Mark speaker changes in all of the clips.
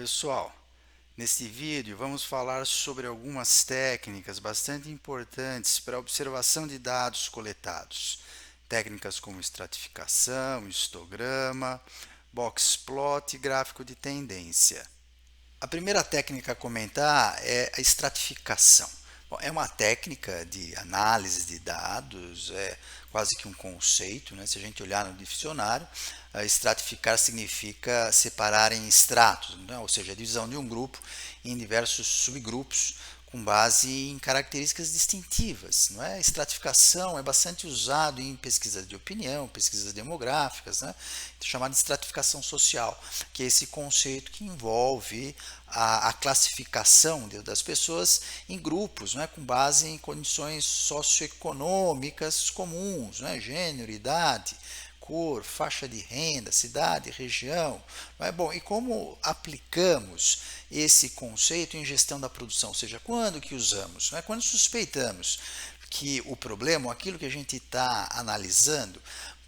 Speaker 1: pessoal, neste vídeo vamos falar sobre algumas técnicas bastante importantes para a observação de dados coletados. Técnicas como estratificação, histograma, boxplot e gráfico de tendência. A primeira técnica a comentar é a estratificação. Bom, é uma técnica de análise de dados, é quase que um conceito, né? Se a gente olhar no dicionário, estratificar significa separar em estratos, né? Ou seja, a divisão de um grupo em diversos subgrupos com base em características distintivas. Não é? Estratificação é bastante usado em pesquisas de opinião, pesquisas demográficas, né? Chamada de estratificação social, que é esse conceito que envolve a classificação das pessoas em grupos, né? Com base em condições socioeconômicas comuns, né? Gênero, idade, cor, faixa de renda, cidade, região. Não é? Bom, e como aplicamos esse conceito em gestão da produção? Ou seja, quando que usamos? Não é? Quando suspeitamos que o problema, aquilo que a gente está analisando,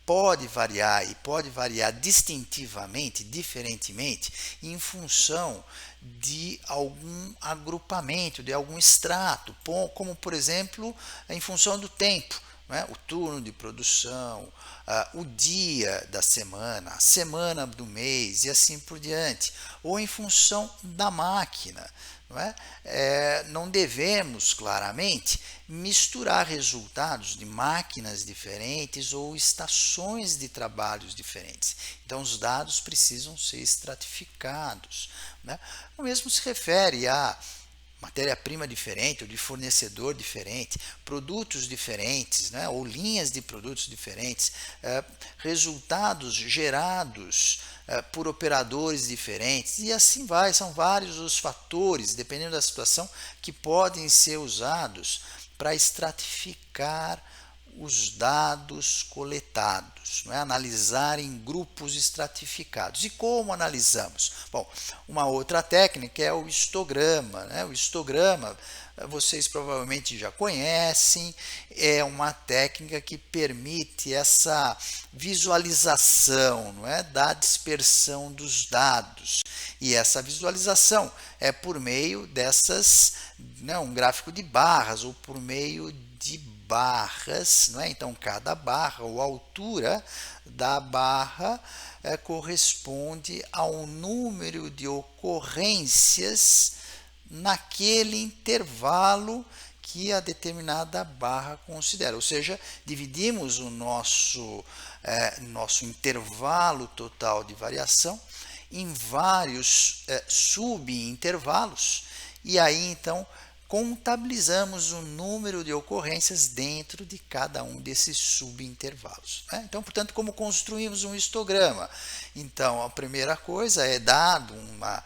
Speaker 1: pode variar e pode variar distintivamente, diferentemente, em função de algum agrupamento, de algum extrato, como por exemplo, em função do tempo. Né? O turno de produção, o dia da semana, a semana do mês e assim por diante, ou em função da máquina. Não é? Não devemos claramente misturar resultados de máquinas diferentes ou estações de trabalhos diferentes. Então, os dados precisam ser estratificados. Né? O mesmo se refere a matéria-prima diferente ou de fornecedor diferente, produtos diferentes, né, ou linhas de produtos diferentes, resultados gerados por operadores diferentes e assim vai. São vários os fatores, dependendo da situação, que podem ser usados para estratificar os dados coletados, não é? Analisar em grupos estratificados. E como analisamos? Bom, uma outra técnica é o histograma. Né? O histograma, vocês provavelmente já conhecem, é uma técnica que permite essa visualização, não é? Da dispersão dos dados. E essa visualização é por meio dessas, né, um gráfico de barras ou por meio de barras, não é? Então cada barra ou altura da barra corresponde ao número de ocorrências naquele intervalo que a determinada barra considera. Ou seja, dividimos o nosso intervalo total de variação em vários subintervalos e aí então contabilizamos o número de ocorrências dentro de cada um desses subintervalos. Né? Então, portanto, como construímos um histograma? Então, a primeira coisa é dado uma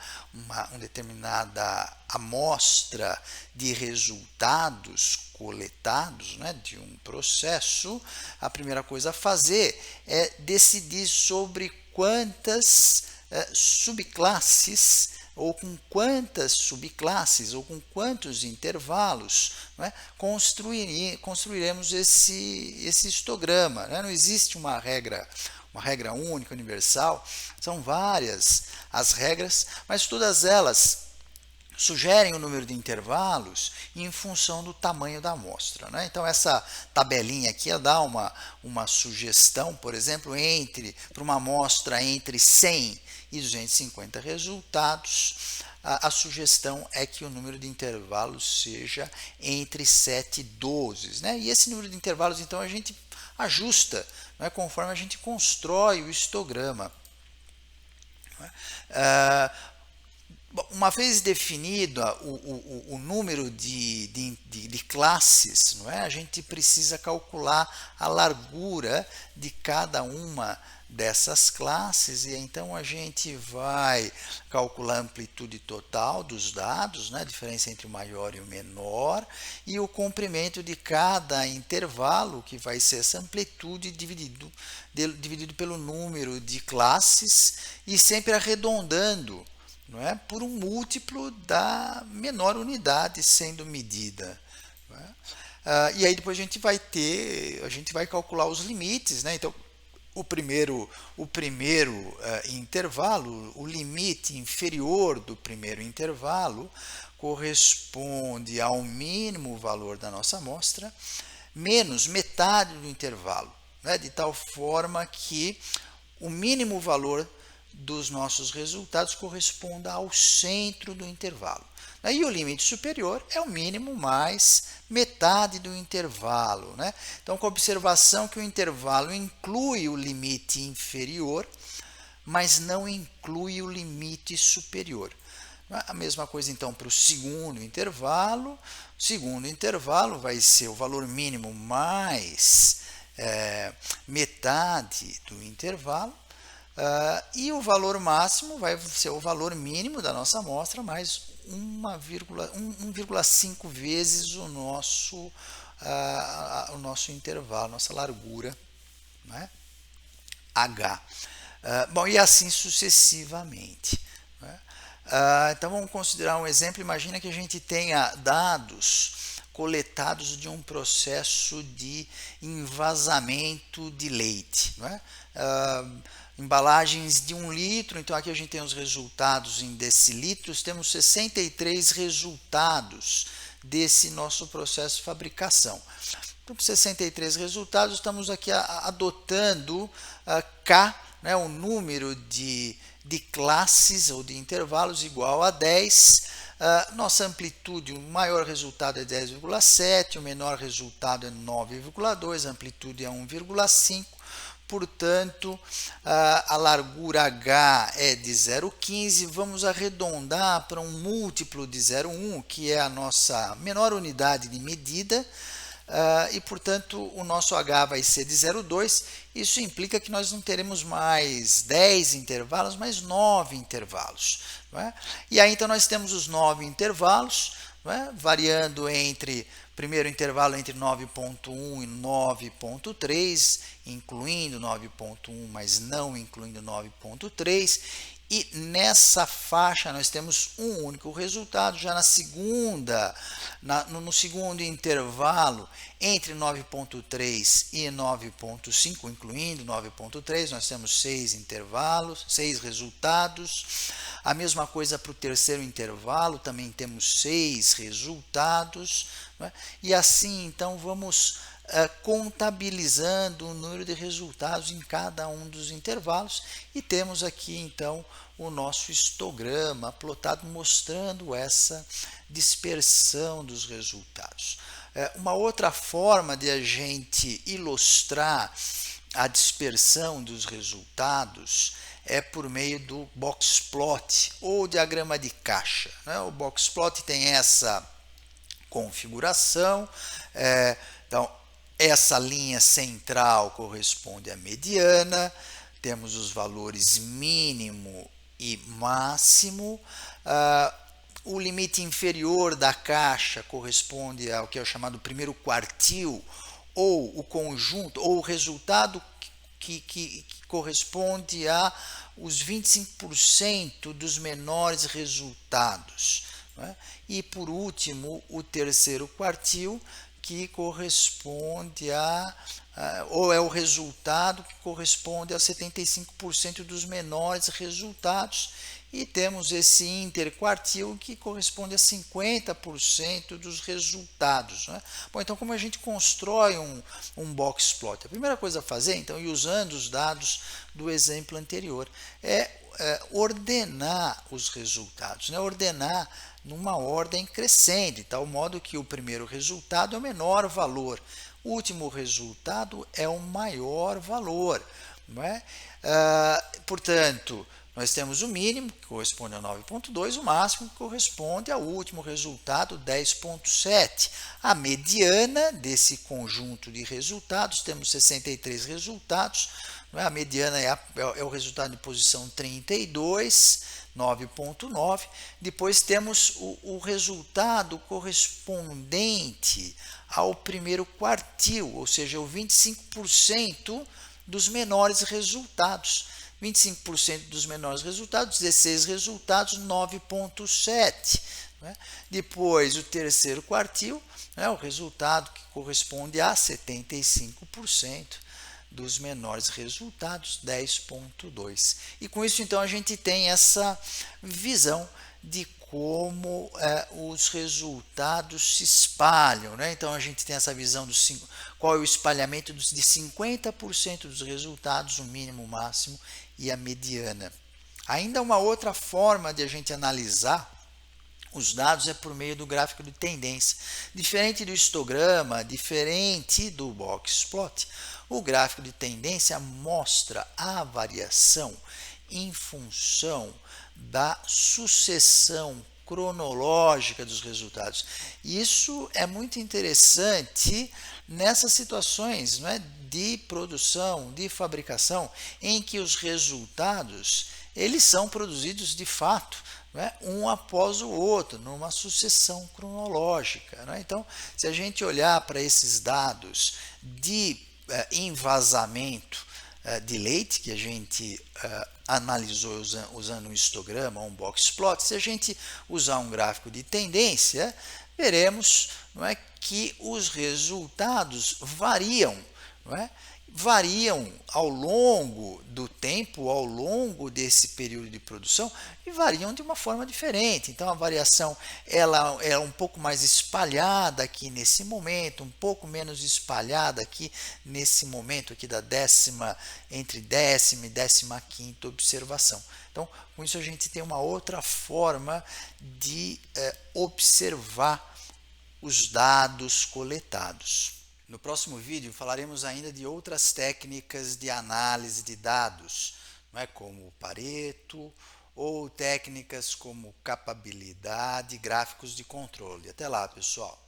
Speaker 1: determinada amostra de resultados coletados, né, de um processo. A primeira coisa a fazer é decidir sobre quantas subclasses ou com quantas subclasses ou com quantos intervalos, não é? Construiremos esse histograma. Né? Não existe uma regra única, universal, são várias as regras, mas todas elas sugerem o número de intervalos em função do tamanho da amostra. Né? Então, essa tabelinha aqui dá uma sugestão, por exemplo, para uma amostra entre 100 e 250 resultados, a sugestão é que o número de intervalos seja entre 7 e 12. Né? E esse número de intervalos, então, a gente ajusta, não é? Conforme a gente constrói o histograma. Não é? Uma vez definido o número de classes, não é? A gente precisa calcular a largura de cada uma dessas classes e então a gente vai calcular a amplitude total dos dados, né? A diferença entre o maior e o menor, e o comprimento de cada intervalo, que vai ser essa amplitude dividido pelo número de classes e sempre arredondando, não é? Por um múltiplo da menor unidade sendo medida. Não é? E aí depois a gente vai calcular os limites, né? Então, o primeiro intervalo, o limite inferior do primeiro intervalo, corresponde ao mínimo valor da nossa amostra, menos metade do intervalo, né? De tal forma que o mínimo valor dos nossos resultados corresponda ao centro do intervalo. E o limite superior é o mínimo mais metade do intervalo, né? Então, com a observação que o intervalo inclui o limite inferior, mas não inclui o limite superior. A mesma coisa, então, para o segundo intervalo. O segundo intervalo vai ser o valor mínimo mais metade do intervalo. E o valor máximo vai ser o valor mínimo da nossa amostra mais 1,5 vezes o nosso intervalo, nossa largura, né? H. Bom, e assim sucessivamente, né? Então vamos considerar um exemplo. Imagina que a gente tenha dados coletados de um processo de envasamento de leite, né? Embalagens de 1 litro, então aqui a gente tem os resultados em decilitros, temos 63 resultados desse nosso processo de fabricação. Então, com 63 resultados, estamos aqui adotando K, né, o número de classes ou de intervalos igual a 10. Nossa amplitude, o maior resultado é 10,7, o menor resultado é 9,2, a amplitude é 1,5. Portanto, a largura H é de 0,15. Vamos arredondar para um múltiplo de 0,1, que é a nossa menor unidade de medida. E, portanto, o nosso H vai ser de 0,2. Isso implica que nós não teremos mais 10 intervalos, mas 9 intervalos. Não é? E aí, então, nós temos os 9 intervalos, não é? Variando entre primeiro intervalo entre 9,1 e 9,3, incluindo 9,1, mas não incluindo 9,3. E nessa faixa nós temos um único resultado. Já no segundo intervalo, entre 9,3 e 9,5, incluindo 9,3, nós temos 6 intervalos, 6 resultados. A mesma coisa para o terceiro intervalo, também temos 6 resultados. Né? E assim, então, vamos contabilizando o número de resultados em cada um dos intervalos, e temos aqui então o nosso histograma plotado mostrando essa dispersão dos resultados. Uma outra forma de a gente ilustrar a dispersão dos resultados é por meio do box plot ou diagrama de caixa, né? O box plot tem essa configuração. Então, essa linha central corresponde à mediana, temos os valores mínimo e máximo. O limite inferior da caixa corresponde ao que é o chamado primeiro quartil, ou o conjunto, ou o resultado que corresponde a os 25% dos menores resultados. Né? E, por último, o terceiro quartil, que corresponde ou é o resultado que corresponde a 75% dos menores resultados, e temos esse interquartil que corresponde a 50% dos resultados. Né? Bom, então como a gente constrói um box plot? A primeira coisa a fazer, então, e usando os dados do exemplo anterior, é ordenar os resultados, né? Ordenar numa ordem crescente, de tal modo que o primeiro resultado é o menor valor, o último resultado é o maior valor. Não é? Portanto, nós temos o mínimo, que corresponde a 9,2, o máximo, que corresponde ao último resultado, 10,7. A mediana desse conjunto de resultados, temos 63 resultados, não é? A mediana é o resultado de posição 32, 9,9. Depois temos o resultado correspondente ao primeiro quartil, ou seja, o 25% dos menores resultados. 25% dos menores resultados, 16 resultados, 9,7. Né? Depois, o terceiro quartil, né, o resultado que corresponde a 75% dos menores resultados, 10,2. E com isso, então, a gente tem essa visão de como os resultados se espalham, né? Então, a gente tem essa visão qual é o espalhamento de 50% dos resultados, o mínimo, o máximo e a mediana. Ainda uma outra forma de a gente analisar os dados é por meio do gráfico de tendência. Diferente do histograma, diferente do boxplot, o gráfico de tendência mostra a variação em função da sucessão cronológica dos resultados. Isso é muito interessante nessas situações, não é, de produção, de fabricação, em que os resultados eles são produzidos de fato, né, um após o outro, numa sucessão cronológica. Né? Então, se a gente olhar para esses dados de envasamento de leite, que a gente analisou usando um histograma ou um boxplot, se a gente usar um gráfico de tendência, veremos, não é, que os resultados variam, não é? Variam ao longo do tempo, ao longo desse período de produção, e variam de uma forma diferente. Então, a variação ela é um pouco mais espalhada aqui nesse momento, um pouco menos espalhada aqui nesse momento aqui da entre 10ª e 15ª observação. Então, com isso a gente tem uma outra forma de observar os dados coletados. No próximo vídeo falaremos ainda de outras técnicas de análise de dados, não é, como o Pareto ou técnicas como capabilidade, gráficos de controle. Até lá, pessoal!